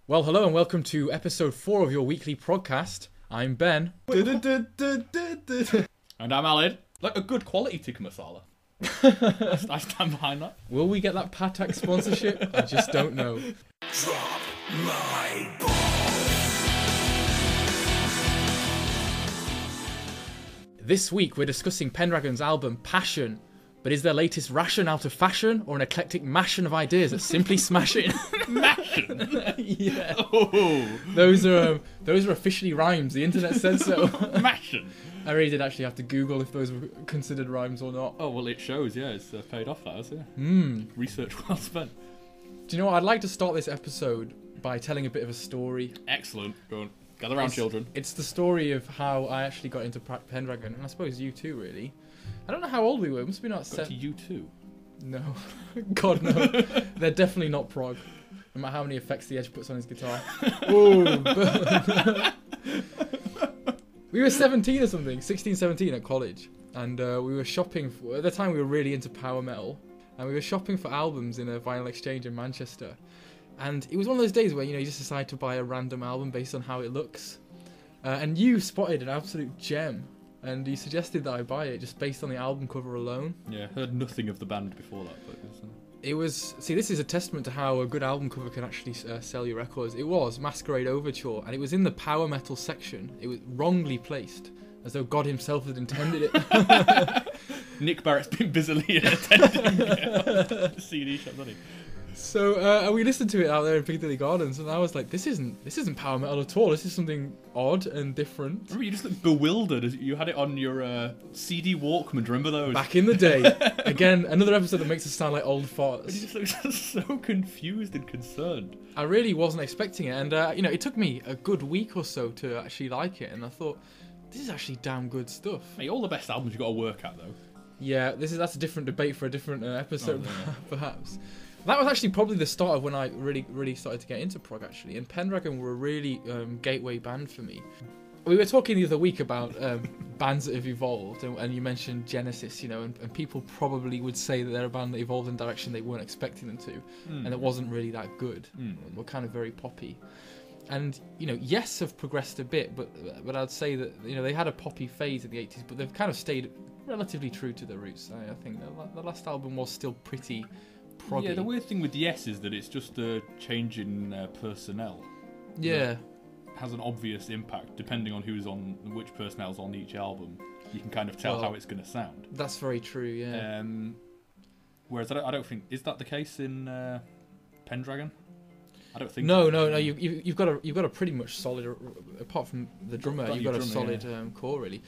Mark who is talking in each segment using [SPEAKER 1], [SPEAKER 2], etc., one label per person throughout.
[SPEAKER 1] Well, hello and welcome to episode 4 of your weekly Progcast. I'm Ben.
[SPEAKER 2] And I'm Alid. Like a good quality tikka masala. I stand behind that.
[SPEAKER 1] Will we get that Patak sponsorship? I just don't know.
[SPEAKER 3] Drop my ball.
[SPEAKER 1] This week we're discussing Pendragon's album Passion. But is their latest ration out of fashion or an eclectic mashing of ideas that's simply smashing?
[SPEAKER 2] Mashing?
[SPEAKER 1] Yeah.
[SPEAKER 2] Oh.
[SPEAKER 1] Those are officially rhymes. The internet said so.
[SPEAKER 2] Mashing?
[SPEAKER 1] I really did actually have to Google if those were considered rhymes or not.
[SPEAKER 2] Oh, well, it shows, yeah. It's paid off, that has, yeah. Research well spent.
[SPEAKER 1] Do you know what? I'd like to start this episode by telling a bit of a story.
[SPEAKER 2] Excellent. Go on. Gather round, children.
[SPEAKER 1] It's the story of how I actually got into Pendragon, and I suppose you too, really. I don't know how old we were. It must be not
[SPEAKER 2] Got to you too?
[SPEAKER 1] No. God, no. They're definitely not prog. No matter how many effects the Edge puts on his guitar. Ooh. We were 17 or something. 16, 17 at college. And we were shopping. At the time, we were really into power metal. And we were shopping for albums in a vinyl exchange in Manchester. And it was one of those days where, you just decide to buy a random album based on how it looks. And you spotted an absolute gem. And he suggested that I buy it just based on the album cover alone.
[SPEAKER 2] Yeah, heard nothing of the band before that. But
[SPEAKER 1] it was... See, this is a testament to how a good album cover can actually sell your records. It was Masquerade Overture, and it was in the power metal section. It was wrongly placed, as though God himself had intended it.
[SPEAKER 2] Nick Barrett's been busily attending the CD shop, hasn't he?
[SPEAKER 1] So we listened to it out there in Piccadilly Gardens, and I was like, "This isn't power metal at all. This is something odd and different."
[SPEAKER 2] Remember, you just looked bewildered as you had it on your CD Walkman. Do you remember those?
[SPEAKER 1] Back in the day. Again, another episode that makes us sound like old farts.
[SPEAKER 2] You just looked so confused and concerned.
[SPEAKER 1] I really wasn't expecting it, and it took me a good week or so to actually like it, and I thought, this is actually damn good stuff.
[SPEAKER 2] Hey, all the best albums you've got to work at, though.
[SPEAKER 1] Yeah, that's a different debate for a different episode,
[SPEAKER 2] yeah.
[SPEAKER 1] perhaps. That was actually probably the start of when I really started to get into prog, actually. And Pendragon were a really gateway band for me. We were talking the other week about bands that have evolved, and you mentioned Genesis, and people probably would say that they're a band that evolved in a direction they weren't expecting them to, and it wasn't really that good. Were kind of very poppy. And, Yes have progressed a bit, but I'd say that, they had a poppy phase in the 80s, but they've kind of stayed relatively true to their roots. I think the last album was still pretty proggy.
[SPEAKER 2] Yeah, the weird thing with Yes is that it's just a change in personnel.
[SPEAKER 1] Yeah.
[SPEAKER 2] It has an obvious impact depending on which personnel's on each album. You can kind of tell how it's going to sound.
[SPEAKER 1] That's very true, yeah.
[SPEAKER 2] Whereas I don't think... Is that the case in Pendragon? I don't think
[SPEAKER 1] No. You've got a pretty much solid... Apart from the drummer, you've got a solid core, really.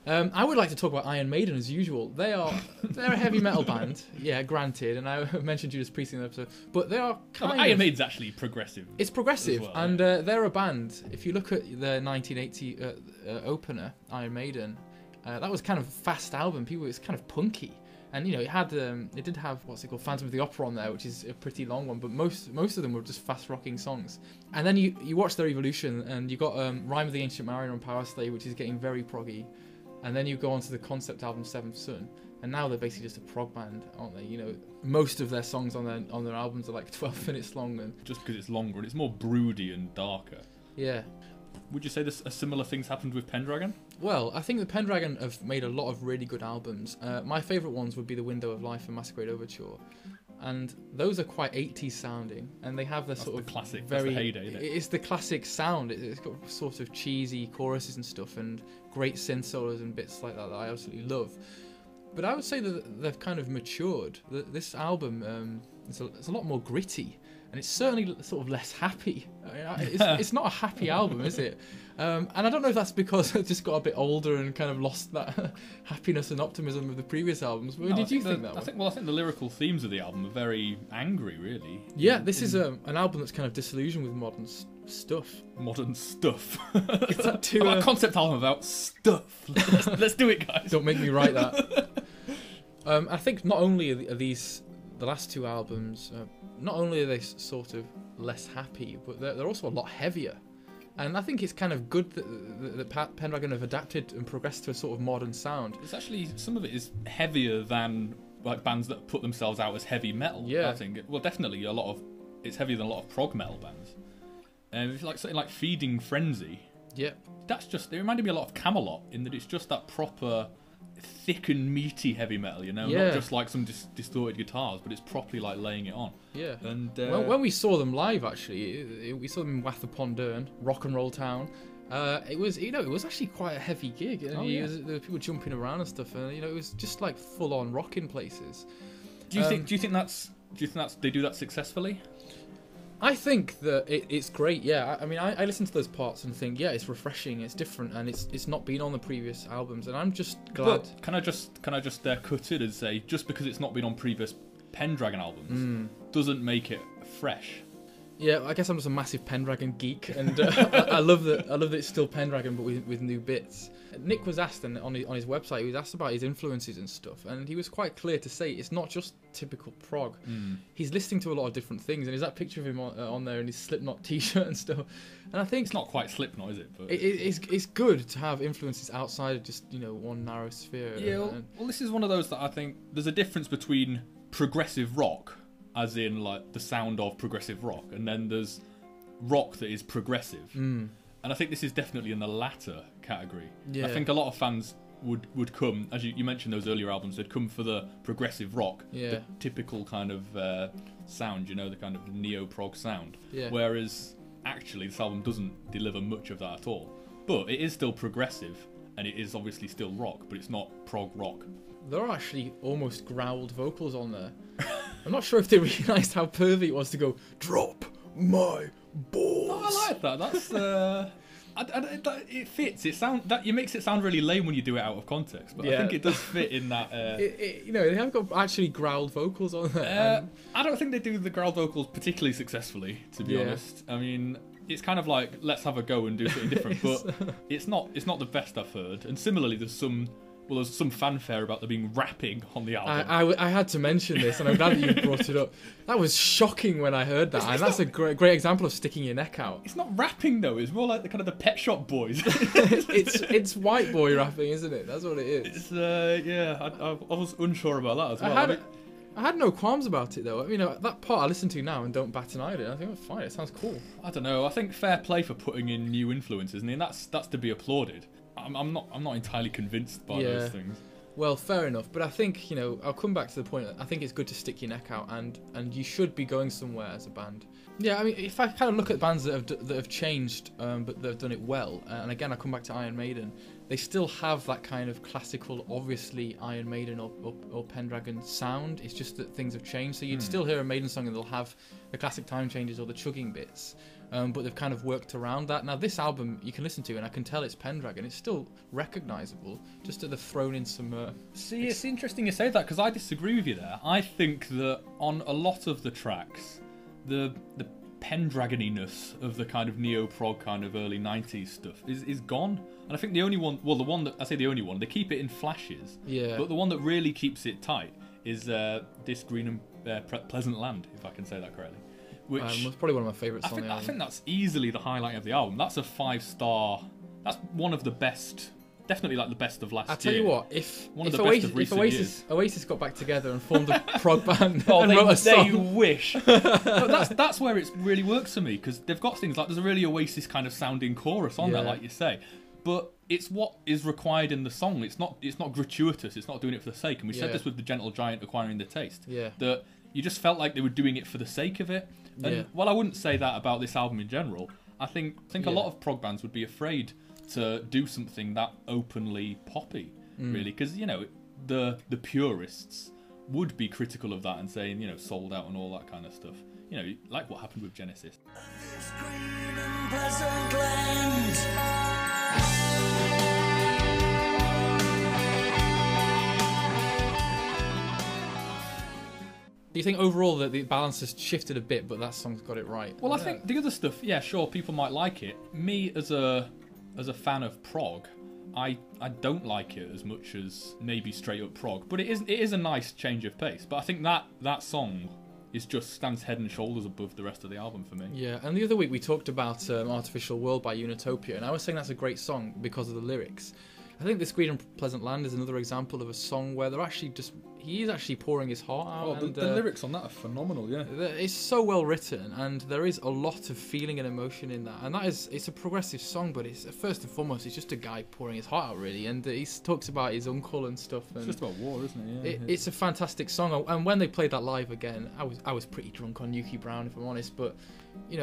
[SPEAKER 1] I would like to talk about Iron Maiden as usual. They're a heavy metal band, yeah, granted, and I mentioned Judas Priest in the episode, but they are kind of...
[SPEAKER 2] Iron Maiden's actually progressive.
[SPEAKER 1] It's progressive,
[SPEAKER 2] well,
[SPEAKER 1] and they're a band. If you look at their 1980 opener, Iron Maiden, that was kind of a fast album. It's kind of punky, and it did have what's it called, Phantom of the Opera on there, which is a pretty long one, but most of them were just fast rocking songs. And then you watch their evolution, and you got Rime of the Ancient Mariner on Power Slave, which is getting very proggy. And then you go on to the concept album Seventh Son, and now they're basically just a prog band, aren't they? Most of their songs on their albums are like 12 minutes long, and
[SPEAKER 2] just because it's longer and it's more broody and darker.
[SPEAKER 1] Yeah.
[SPEAKER 2] Would you say a similar things happened with Pendragon?
[SPEAKER 1] Well, I think the Pendragon have made a lot of really good albums. My favourite ones would be The Window of Life and Masquerade Overture. And those are quite 80s sounding, and they have the sort of
[SPEAKER 2] classic,
[SPEAKER 1] very...
[SPEAKER 2] That's the heyday, isn't it?
[SPEAKER 1] It's the classic sound. It's got sort of cheesy choruses and stuff, and great synth solos and bits like that I absolutely love. But I would say that they've kind of matured. This album is a lot more gritty, and it's certainly sort of less happy. It's not a happy album, is it? And I don't know if that's because I just got a bit older and kind of lost that happiness and optimism of the previous albums. But did you think that?
[SPEAKER 2] I think the lyrical themes of the album are very angry, really.
[SPEAKER 1] Yeah, this is an album that's kind of disillusioned with modern stuff.
[SPEAKER 2] Modern stuff.
[SPEAKER 1] Is that too?
[SPEAKER 2] A concept album about stuff. Let's do it, guys.
[SPEAKER 1] Don't make me write that. I think not only are these the last two albums, not only are they sort of less happy, but they're also a lot heavier. And I think it's kind of good that Pendragon have adapted and progressed to a sort of modern sound.
[SPEAKER 2] It's actually, some of it is heavier than like bands that put themselves out as heavy metal.
[SPEAKER 1] Yeah.
[SPEAKER 2] I think. Well, definitely it's heavier than a lot of prog metal bands. It's like something like Feeding Frenzy.
[SPEAKER 1] Yep.
[SPEAKER 2] It reminded me a lot of Camelot in that it's just that proper thick and meaty heavy metal, you know,
[SPEAKER 1] Yeah.
[SPEAKER 2] not just like some distorted guitars, but it's properly like laying it on.
[SPEAKER 1] Yeah.
[SPEAKER 2] And
[SPEAKER 1] When we saw them live, actually, we saw them in Wath upon Dearne, Rock and Roll Town. It was actually quite a heavy gig. And there were people jumping around and stuff, and it was just like full on rocking places.
[SPEAKER 2] Do you think that's they do that successfully?
[SPEAKER 1] I think that it's great. Yeah, I mean, I listen to those parts and think, yeah, it's refreshing, it's different, and it's not been on the previous albums, and I'm just glad.
[SPEAKER 2] But can I just cut it and say, just because it's not been on previous Pendragon albums doesn't make it fresh.
[SPEAKER 1] Yeah, I guess I'm just a massive Pendragon geek, and I love that it's still Pendragon, but with new bits. Nick was asked on his website, he was asked about his influences and stuff, and he was quite clear to say it's not just typical prog. He's listening to a lot of different things, and there's that picture of him on there in his Slipknot t-shirt and stuff. And I think
[SPEAKER 2] it's not quite Slipknot, is it? But
[SPEAKER 1] it's good to have influences outside of just one narrow sphere.
[SPEAKER 2] Yeah, well, this is one of those that I think there's a difference between progressive rock, as in like the sound of progressive rock, and then there's rock that is progressive. And I think this is definitely in the latter category.
[SPEAKER 1] Yeah.
[SPEAKER 2] I think a lot of fans would come, as you mentioned those earlier albums, they'd come for the progressive rock, the typical kind of sound, the kind of neo-prog sound.
[SPEAKER 1] Yeah.
[SPEAKER 2] Whereas actually this album doesn't deliver much of that at all. But it is still progressive, and it is obviously still rock, but it's not prog rock.
[SPEAKER 1] There are actually almost growled vocals on there. I'm not sure if they realised how pervy it was to go, drop my balls.
[SPEAKER 2] Oh, I like that. That's it fits. It makes it sound really lame when you do it out of context, but I think it does fit in that.
[SPEAKER 1] They have got actually growled vocals on there.
[SPEAKER 2] I don't think they do the growled vocals particularly successfully, to be honest. I mean, it's kind of like let's have a go and do something different, but it's not the best I've heard. And similarly, there's some fanfare about there being rapping on the album.
[SPEAKER 1] I had to mention this, and I'm glad that you brought it up. That was shocking when I heard that, and that's a great example of sticking your neck out.
[SPEAKER 2] It's not rapping though; it's more like the kind of the Pet Shop Boys.
[SPEAKER 1] it's white boy rapping, isn't it? That's what it is.
[SPEAKER 2] I was unsure about that as well.
[SPEAKER 1] I had no qualms about it though. That part I listen to now and don't bat an eye at it. I think it's fine. It sounds cool.
[SPEAKER 2] I don't know. I think fair play for putting in new influences, and that's to be applauded. I'm not entirely convinced by those things.
[SPEAKER 1] Well, fair enough, but I think I'll come back to the point. I think it's good to stick your neck out, and you should be going somewhere as a band. Yeah, I mean, if I kind of look at bands that have changed, but they've done it well, and again I come back to Iron Maiden, they still have that kind of classical, obviously Iron Maiden or Pendragon sound. It's just that things have changed, so you'd still hear a Maiden song and they'll have the classic time changes or the chugging bits. But they've kind of worked around that. Now, this album you can listen to, and I can tell it's Pendragon. It's still recognisable, just that they've thrown in some...
[SPEAKER 2] See, it's interesting you say that, because I disagree with you there. I think that on a lot of the tracks, the Pendragoniness of the kind of neo-prog kind of early 90s stuff is gone. And I think the only one... Well, the one that... I say the only one. They keep it in flashes.
[SPEAKER 1] Yeah.
[SPEAKER 2] But the one that really keeps it tight is This Green and Pleasant Land, if I can say that correctly. Which
[SPEAKER 1] was probably one of my favourites on the album.
[SPEAKER 2] I think that's easily the highlight of the album. That's a 5-star. That's one of the best. Definitely like the best of last year.
[SPEAKER 1] I tell you what, if
[SPEAKER 2] Oasis
[SPEAKER 1] got back together and formed a prog band
[SPEAKER 2] and
[SPEAKER 1] wrote a song,
[SPEAKER 2] they wish. But that's where it really works for me, because they've got things like there's a really Oasis kind of sounding chorus on there, like you say. But it's what is required in the song. It's not gratuitous. It's not doing it for the sake. And we said this with The Gentle Giant Acquiring the Taste.
[SPEAKER 1] Yeah.
[SPEAKER 2] That you just felt like they were doing it for the sake of it. And while I wouldn't say that about this album in general, I think a lot of prog bands would be afraid to do something that openly poppy, really, because the purists would be critical of that and saying sold out and all that kind of stuff. Like what happened with Genesis.
[SPEAKER 3] This green and pleasant land.
[SPEAKER 1] Do you think overall that the balance has shifted a bit, but that song's got it right?
[SPEAKER 2] Well, I think the other stuff, sure, people might like it. Me, as a fan of prog, I don't like it as much as maybe straight up prog, but it is a nice change of pace. But I think that song stands head and shoulders above the rest of the album for me.
[SPEAKER 1] Yeah, and the other week we talked about Artificial World by Unitopia, and I was saying that's a great song because of the lyrics. I think This Green and Pleasant Land is another example of a song where he is actually pouring his heart out.
[SPEAKER 2] Oh, the lyrics on that are phenomenal, yeah.
[SPEAKER 1] It's so well written, and there is a lot of feeling and emotion in that. And it's a progressive song, but it's first and foremost, it's just a guy pouring his heart out, really. And he talks about his uncle and stuff. And
[SPEAKER 2] it's just about war, isn't it? Yeah,
[SPEAKER 1] it's a fantastic song. And when they played that live again, I was pretty drunk on Yuki Brown, if I'm honest, but. It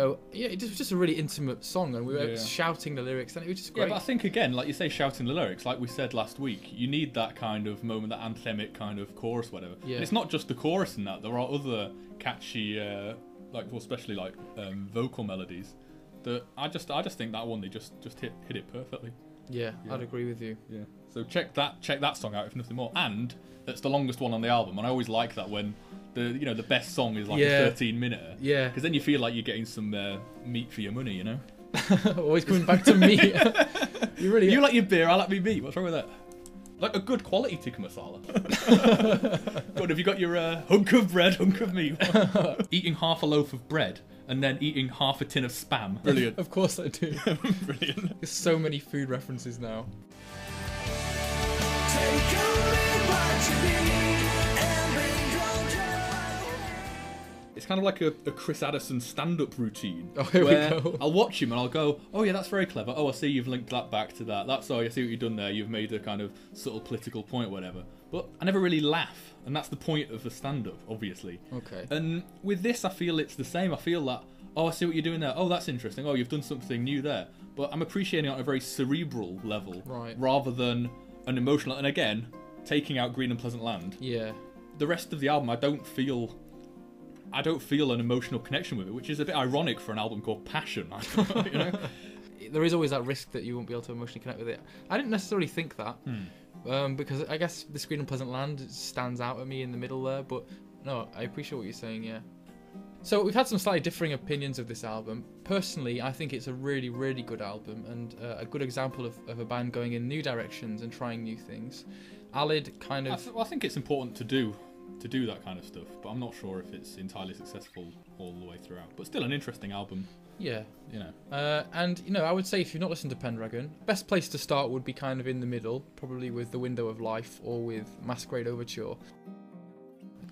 [SPEAKER 1] was just a really intimate song, and we were shouting the lyrics, and it was just great.
[SPEAKER 2] Yeah, but I think, again, like you say, shouting the lyrics, like we said last week, you need that kind of moment, that anthemic kind of chorus, whatever. Yeah. And it's not just the chorus in that. There are other catchy, especially vocal melodies that I just think that one, they just hit it perfectly.
[SPEAKER 1] Yeah, I'd agree with you.
[SPEAKER 2] Yeah. So check that song out if nothing more. And it's the longest one on the album, and I always like that when the best song is like a 13-minute.
[SPEAKER 1] Yeah.
[SPEAKER 2] Because then you feel like you're getting some meat for your money, you know?
[SPEAKER 1] Always coming back to meat.
[SPEAKER 2] You like your beer, I like my meat. What's wrong with that? Like a good quality tikka masala. Good, have you got your hunk of bread, hunk of meat? Eating half a loaf of bread and then eating half a tin of Spam. Brilliant.
[SPEAKER 1] Of course I do.
[SPEAKER 2] Brilliant.
[SPEAKER 1] There's so many food references now.
[SPEAKER 3] Take only what you need and bring your joy.
[SPEAKER 2] It's kind of like a Chris Addison stand-up routine.
[SPEAKER 1] Oh, here we go.
[SPEAKER 2] I'll watch him and I'll go, oh yeah, that's very clever. Oh, I see you've linked that back to that. I see what you've done there. You've made a kind of subtle political point, whatever. But I never really laugh, and that's the point of a stand-up, obviously.
[SPEAKER 1] Okay.
[SPEAKER 2] And with this, I feel it's the same. I feel that, oh, I see what you're doing there. Oh, that's interesting. Oh, you've done something new there. But I'm appreciating it on a very cerebral level,
[SPEAKER 1] right,
[SPEAKER 2] rather than an emotional. And again, taking out Green and Pleasant Land.
[SPEAKER 1] Yeah.
[SPEAKER 2] The rest of the album, I don't feel an emotional connection with it, which is a bit ironic for an album called Passion. You know?
[SPEAKER 1] There is always that risk that you won't be able to emotionally connect with it. I didn't necessarily think that, because I guess This Green and Pleasant Land stands out at me in the middle there. But no, I appreciate what you're saying. Yeah. So we've had some slightly differing opinions of this album. Personally, I think it's a really, really good album, and a good example of a band going in new directions and trying new things. Alid kind of...
[SPEAKER 2] I think it's important to do that kind of stuff, but I'm not sure if it's entirely successful all the way throughout. But still an interesting album.
[SPEAKER 1] Yeah.
[SPEAKER 2] You know.
[SPEAKER 1] And, I would say if you've not listened to Pendragon, best place to start would be kind of in the middle, probably with The Window of Life or with Masquerade Overture.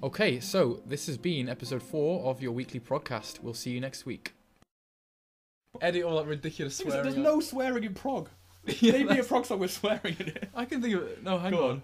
[SPEAKER 1] Okay, so this has been episode 4 of your weekly Progcast. We'll see you next week. Edit all that ridiculous swearing.
[SPEAKER 2] There's no swearing in prog. Maybe a prog song with swearing in it.
[SPEAKER 1] I can think of it. No, hang
[SPEAKER 2] Go
[SPEAKER 1] on.